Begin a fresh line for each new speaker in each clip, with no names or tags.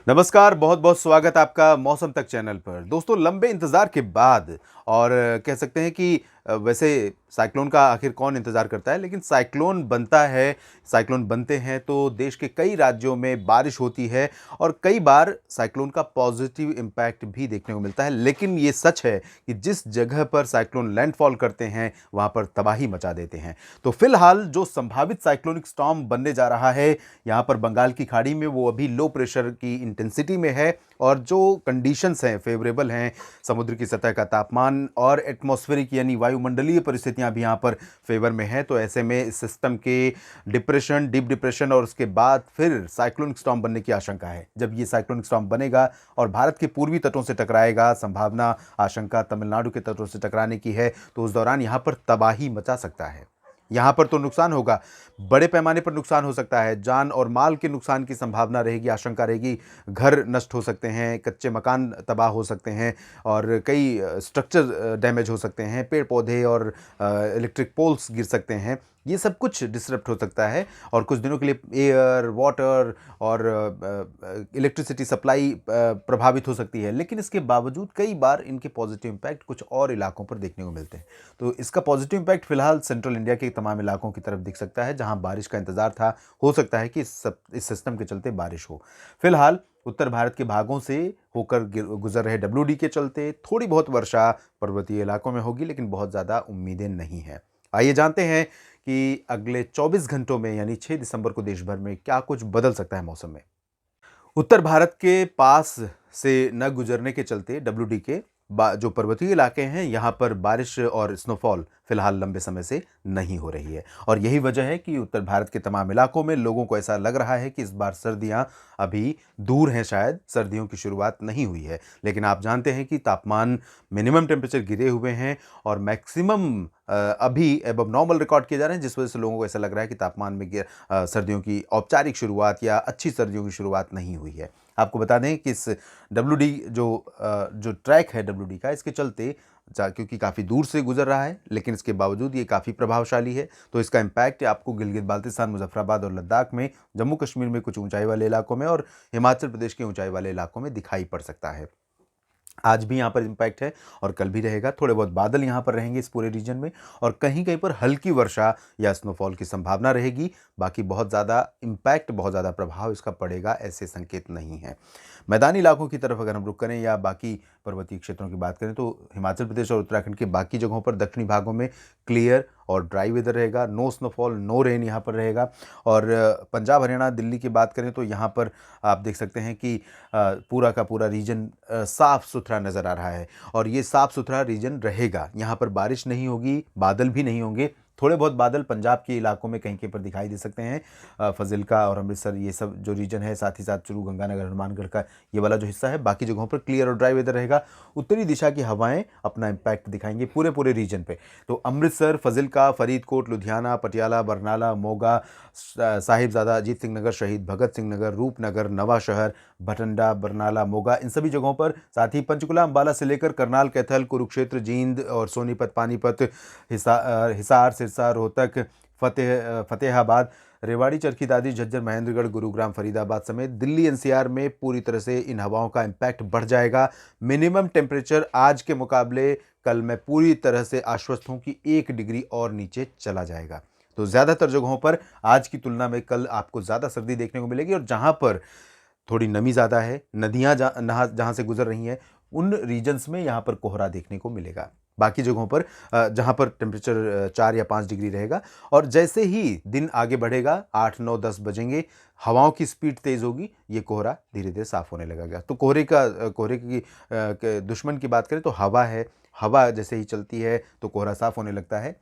नमस्कार, बहुत-बहुत स्वागत आपका मौसम तक चैनल पर। दोस्तों लंबे इंतज़ार के बाद और कह सकते हैं कि वैसे साइक्लोन का आखिर कौन इंतज़ार करता है, लेकिन साइक्लोन बनता है, साइक्लोन बनते हैं तो देश के कई राज्यों में बारिश होती है और कई बार साइक्लोन का पॉज़िटिव इम्पैक्ट भी देखने को मिलता है। लेकिन ये सच है कि जिस जगह पर साइक्लोन लैंडफ़ॉल करते हैं, वहाँ पर तबाही मचा देते हैं। तो फिलहाल जो संभावित साइक्लोनिक स्टॉर्म बनने जा रहा है, यहाँ पर बंगाल की खाड़ी में वो अभी लो प्रेशर की इंटेंसिटी में है और जो कंडीशंस हैं फेवरेबल हैं, समुद्र की सतह का तापमान और एटमॉस्फेरिक यानी वायुमंडलीय परिस्थितियां भी यहाँ पर फेवर में है। तो ऐसे में इस सिस्टम के डिप्रेशन, डीप डिप्रेशन और उसके बाद फिर साइक्लोनिक स्टॉर्म बनने की आशंका है। जब ये साइक्लोनिक स्टॉर्म बनेगा और भारत के पूर्वी तटों से टकराएगा, संभावना आशंका तमिलनाडु के तटों से टकराने की है, तो उस दौरान यहाँ पर तबाही मचा सकता है। यहाँ पर तो नुकसान होगा, बड़े पैमाने पर नुकसान हो सकता है, जान और माल के नुकसान की संभावना रहेगी, आशंका रहेगी, घर नष्ट हो सकते हैं, कच्चे मकान तबाह हो सकते हैं और कई स्ट्रक्चर डैमेज हो सकते हैं, पेड़-पौधे और इलेक्ट्रिक पोल्स गिर सकते हैं। ये सब कुछ डिसरप्ट हो सकता है और कुछ दिनों के लिए एयर, वाटर और इलेक्ट्रिसिटी सप्लाई प्रभावित हो सकती है। लेकिन इसके बावजूद कई बार इनके पॉजिटिव इम्पैक्ट कुछ और इलाकों पर देखने को मिलते हैं। तो इसका पॉजिटिव इम्पैक्ट फिलहाल सेंट्रल इंडिया के तमाम इलाकों की तरफ दिख सकता है, जहां बारिश का इंतजार था। हो सकता है कि इस सिस्टम के चलते बारिश हो। फिलहाल उत्तर भारत के भागों से होकर गुजर रहे डब्ल्यूडी के चलते थोड़ी बहुत वर्षा पर्वतीय इलाकों में होगी, लेकिन बहुत ज़्यादा उम्मीदें नहीं हैं। आइए जानते हैं कि अगले 24 घंटों में यानी 6 दिसंबर को देश भर में क्या कुछ बदल सकता है मौसम में। उत्तर भारत के पास से न गुजरने के चलते डब्ल्यूडी के जो पर्वतीय इलाके हैं यहाँ पर बारिश और स्नोफॉल फिलहाल लंबे समय से नहीं हो रही है और यही वजह है कि उत्तर भारत के तमाम इलाकों में लोगों को ऐसा लग रहा है कि इस बार सर्दियां अभी दूर हैं, शायद सर्दियों की शुरुआत नहीं हुई है। लेकिन आप जानते हैं कि तापमान, मिनिमम टेम्परेचर गिरे हुए हैं और मैक्सिमम अभी एबव नॉर्मल रिकॉर्ड किए जा रहे हैं, जिस वजह से लोगों को ऐसा लग रहा है कि तापमान में सर्दियों की औपचारिक शुरुआत या अच्छी सर्दियों की शुरुआत नहीं हुई है। आपको बता दें कि इस डब्ल्यूडी जो ट्रैक है डब्ल्यूडी का, इसके चलते क्योंकि काफ़ी दूर से गुजर रहा है, लेकिन इसके बावजूद ये काफ़ी प्रभावशाली है। तो इसका इम्पैक्ट आपको गिलगित बाल्टिस्तान, मुजफ्फराबाद और लद्दाख में, जम्मू कश्मीर में कुछ ऊंचाई वाले इलाकों में और हिमाचल प्रदेश के ऊंचाई वाले इलाकों में दिखाई पड़ सकता है। आज भी यहाँ पर इम्पैक्ट है और कल भी रहेगा। थोड़े बहुत बादल यहाँ पर रहेंगे इस पूरे रीजन में और कहीं-कहीं पर हल्की वर्षा या स्नोफॉल की संभावना रहेगी। बाकी बहुत ज़्यादा इम्पैक्ट, बहुत ज़्यादा प्रभाव इसका पड़ेगा, ऐसे संकेत नहीं हैं। मैदानी इलाकों की तरफ अगर हम रुख करें या बाकी पर्वतीय क्षेत्रों की बात करें, तो हिमाचल प्रदेश और उत्तराखंड के बाकी जगहों पर, दक्षिणी भागों में क्लियर और ड्राई वेदर रहेगा। नो स्नोफॉल, नो रेन यहाँ पर रहेगा और पंजाब, हरियाणा, दिल्ली की बात करें तो यहाँ पर आप देख सकते हैं कि पूरा का पूरा रीजन साफ-सुथरा नज़र आ रहा है और ये साफ-सुथरा रीजन रहेगा। यहाँ पर बारिश नहीं होगी, बादल भी नहीं होंगे। थोड़े बहुत बादल पंजाब के इलाकों में कहीं-कहीं पर दिखाई दे सकते हैं। फ़ाज़िलका और अमृतसर, ये सब जो रीजन है, साथ ही साथ चूरू, गंगानगर, हनुमानगढ़ का ये वाला जो हिस्सा है, बाकी जगहों पर क्लियर और ड्राई वेदर रहेगा। उत्तरी दिशा की हवाएँ अपना इम्पैक्ट दिखाएँगी पूरे रीजन पे। तो अमृतसर, फ़ाज़िलका, फरीदकोट, लुधियाना, पटियाला, बरनाला, मोगा, साहिबज़ादा अजीत सिंह नगर, शहीद भगत सिंह नगर, रूपनगर, नवां शहर, भटंडा, बरनाला, मोगा, इन सभी जगहों पर, साथ ही पंचकुला, अंबाला से लेकर करनाल, कैथल, कुरुक्षेत्र, जींद और सोनीपत, पानीपत, हिसार, सिरसा, रोहतक, फतेहाबाद, रेवाड़ी, चरखी दादरी, झज्जर, महेंद्रगढ़, गुरुग्राम, फरीदाबाद समेत दिल्ली एनसीआर में पूरी तरह से इन हवाओं का इम्पैक्ट बढ़ जाएगा। मिनिमम टेम्परेचर आज के मुकाबले कल मैं पूरी तरह से आश्वस्त हूं कि 1 डिग्री और नीचे चला जाएगा। तो ज़्यादातर जगहों पर आज की तुलना में कल आपको ज़्यादा सर्दी देखने को मिलेगी और जहां पर थोड़ी नमी ज़्यादा है, नदियाँ जहाँ से गुज़र रही हैं, उन रीजन्स में यहाँ पर कोहरा देखने को मिलेगा। बाकी जगहों पर जहाँ पर टेम्परेचर 4 या 5 डिग्री रहेगा और जैसे ही दिन आगे बढ़ेगा, 8, 9, 10 बजेंगे, हवाओं की स्पीड तेज़ होगी, ये कोहरा धीरे-धीरे साफ़ होने लगेगा। तो कोहरे की दुश्मन की बात करें तो हवा है। हवा जैसे ही चलती है, तो कोहरा साफ़ होने लगता है।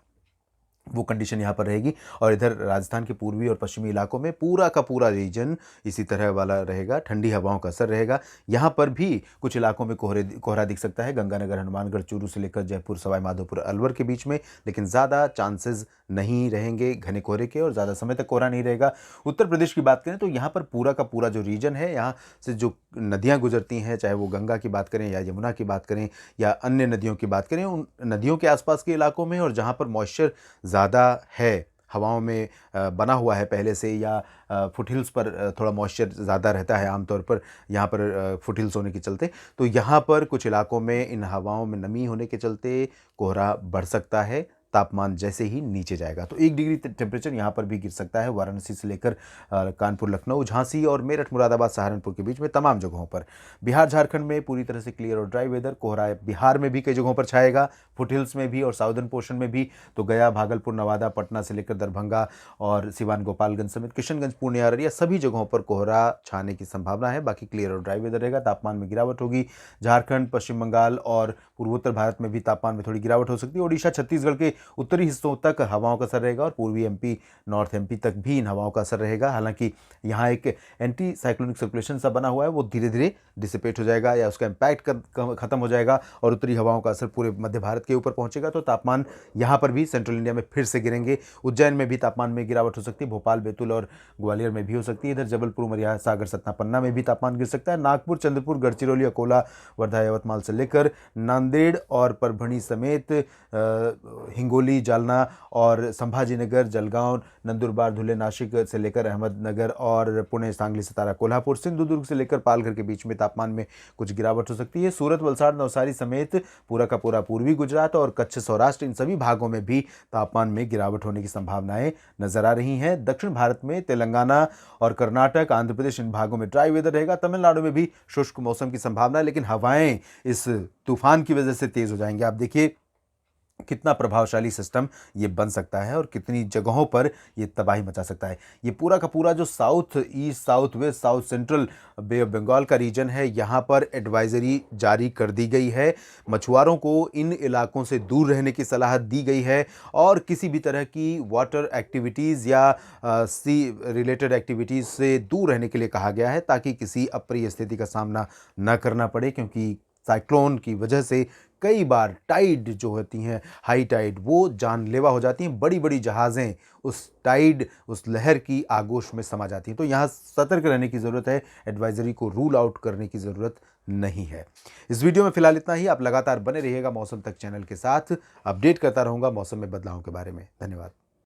वो कंडीशन यहाँ पर रहेगी और इधर राजस्थान के पूर्वी और पश्चिमी इलाकों में पूरा का पूरा रीजन इसी तरह वाला रहेगा, ठंडी हवाओं का असर रहेगा। यहाँ पर भी कुछ इलाकों में कोहरा दिख सकता है, गंगानगर, हनुमानगढ़, चूरू से लेकर जयपुर, सवाई माधोपुर, अलवर के बीच में, लेकिन ज़्यादा चांसेस नहीं रहेंगे घने कोहरे के और ज़्यादा समय तक कोहरा नहीं रहेगा। उत्तर प्रदेश की बात करें तो यहाँ पर पूरा का पूरा जो रीजन है, यहाँ से जो नदियाँ गुजरती हैं, चाहे वो गंगा की बात करें या यमुना की बात करें या अन्य नदियों की बात करें, उन नदियों के आसपास के इलाकों में और जहाँ पर मॉइस्चर ज़्यादा है, हवाओं में बना हुआ है पहले से, या फुट हिल्स पर थोड़ा मॉइस्चर ज़्यादा रहता है आमतौर पर यहाँ पर फुट हिल्स होने के चलते, तो यहाँ पर कुछ इलाकों में इन हवाओं में नमी होने के चलते कोहरा बढ़ सकता है। तापमान जैसे ही नीचे जाएगा तो 1 डिग्री टेम्परेचर यहाँ पर भी गिर सकता है, वाराणसी से लेकर कानपुर, लखनऊ, झांसी और मेरठ, मुरादाबाद, सहारनपुर के बीच में तमाम जगहों पर। बिहार, झारखंड में पूरी तरह से क्लियर और ड्राई वेदर, कोहरा बिहार में भी कई जगहों पर छाएगा, फुट हिल्स में भी और साउदर्न पोर्शन में भी। तो गया, भागलपुर, नवादा, पटना से लेकर दरभंगा और सिवान, गोपालगंज समेत किशनगंज, पूर्णिया, अररिया सभी जगहों पर कोहरा छाने की संभावना है। बाकी क्लियर और ड्राई वेदर रहेगा। तापमान में गिरावट होगी। झारखंड, पश्चिम बंगाल और पूर्वोत्तर भारत में भी तापमान में थोड़ी गिरावट हो सकती है। ओडिशा, छत्तीसगढ़ के उत्तरी हिस्सों तक हवाओं का असर रहेगा और पूर्वी एमपी, नॉर्थ एमपी तक भी इन हवाओं का असर रहेगा। हालांकि यहाँ एक एंटी साइक्लोनिक सर्कुलेशन सा बना हुआ है, वो धीरे धीरे डिसिपेट हो जाएगा या उसका इम्पैक्ट खत्म हो जाएगा और उत्तरी हवाओं का असर पूरे मध्य भारत के ऊपर पहुंचेगा। तो तापमान यहाँ पर भी सेंट्रल इंडिया में फिर से गिरेंगे। उज्जैन में भी तापमान में गिरावट हो सकती है। भोपाल, बैतूल और ग्वालियर में भी हो सकती है। इधर जबलपुर, उमरिया, सागर, सतना, पन्ना में भी तापमान गिर सकता है। नागपुर, चंद्रपुर, गढ़चिरौली, अकोला, वर्धा, यवतमाल से लेकर नांदेड़ और परभणी समेत हिंगोली, जालना और संभाजीनगर, जलगांव, नंदुरबार, धुले, नासिक से लेकर अहमदनगर और पुणे, सांगली, सतारा, कोल्हापुर, सिंधुदुर्ग से लेकर पालघर के बीच में तापमान में कुछ गिरावट हो सकती है। सूरत, वलसाड़, नवसारी समेत पूरा का पूरा पूर्वी गुजरात और कच्छ, सौराष्ट्र, इन सभी भागों में भी तापमान में गिरावट होने की संभावनाएं नजर आ रही हैं। दक्षिण भारत में तेलंगाना और कर्नाटक, आंध्र प्रदेश, इन भागों में ड्राई वेदर रहेगा। तमिलनाडु में भी शुष्क मौसम की संभावना है, लेकिन हवाएं इस तूफान की वजह से तेज हो जाएंगे। आप देखिए कितना प्रभावशाली सिस्टम ये बन सकता है और कितनी जगहों पर ये तबाही मचा सकता है। ये पूरा का पूरा जो south east, south west, south central bay of Bengal का रीजन है, यहाँ पर एडवाइजरी जारी कर दी गई है। मछुआरों को इन इलाकों से दूर रहने की सलाह दी गई है और किसी भी तरह की वाटर एक्टिविटीज़ या सी रिलेटेड एक्टिविटीज़ से दूर रहने के लिए कहा गया है, ताकि किसी अप्रिय स्थिति का सामना न करना पड़े। क्योंकि साइक्लोन की वजह से कई बार टाइड जो होती हैं, हाई टाइड, वो जानलेवा हो जाती हैं। बड़ी बड़ी जहाज़ें उस टाइड, उस लहर की आगोश में समा जाती हैं। तो यहाँ सतर्क रहने की ज़रूरत है। एडवाइजरी को रूल आउट करने की ज़रूरत नहीं है। इस वीडियो में फिलहाल इतना ही। आप लगातार बने रहिएगा मौसम तक चैनल के साथ। अपडेट करता रहूँगा मौसम में बदलावों के बारे में। धन्यवाद।